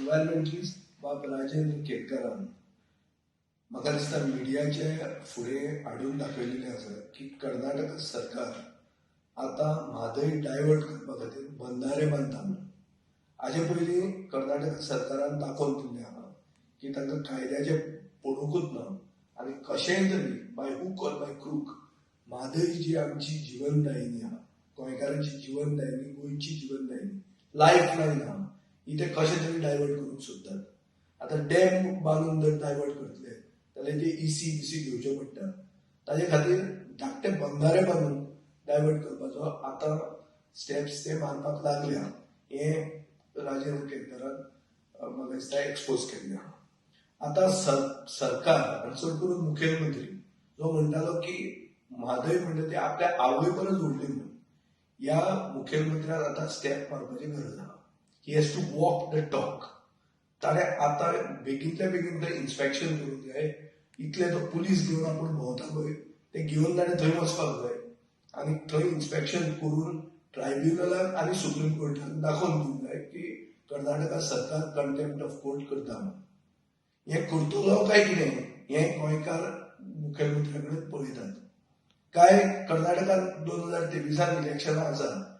एन्व्हायरमेंटलिस्ट बाब राजेंद्र केतकरान म्हाका दिसता मिडियाचे फुडें हाडून दाखयलेलें आसा की कर्नाटक सरकार आतां म्हादय डायवर्ट करपा खातीर बंधारे बांदता म्हणून. हाजे पयलीं कर्नाटक सरकारान दाखोवन दिल्लें आहा की तांकां कायद्याचें पडूंकूच ना आनी कशेंय तरी by hook or by crook Mhadei ji आमची जिवनदायिनी आहा, गोंयकारांची जिवनदायिनी, गोंयची जिवनदायिनी, लायफ लायन आहा, ही ते कशें तरी डायवर्ट करूंक सोदतात. आतां डॅम बांदून जर डायवर्ट करतले जाल्यार ते इसी घेवचे पडटा. ताजे खातीर धाकटे बंधारे बांदून डायवर्ट करपाचो आतां स्टेप्स ते मारपाक लागल्या. हे राजेंद्र केतकरान म्हाका दिसता एक्सपोज केल्लें आहा. आतां सरकार चड करून मुखेलमंत्री जो म्हणटालो की म्हादय म्हणटा ते आपल्या आवय परस व्हडली म्हणून, ह्या मुखेलमंत्र्याक आतां स्टेप मारपाची गरज आहा. He has to walk the talk. ताणें आतां बेगींतल्या बेगीन थंय इन्स्पेक्शन करूंक जाय. इतले तो पुलीस घेवन आपूण भोंवता पळय ते घेवन ताणें थंय वचपाक जाय आनी थंय इन्स्पेक्शन करून ट्रायब्युनलाक आनी सुप्रीम कोर्टाक दाखोवन दिवंक जाय की कर्नाटका सरकार कंटेम्प्ट ऑफ कोर्ट करता म्हणून. हें करतलो काय कितें हें गोंयकार मुखेलमंत्र्या कडेन पळयतात. काय कर्नाटकांत 2023 इलेक्शनां आसा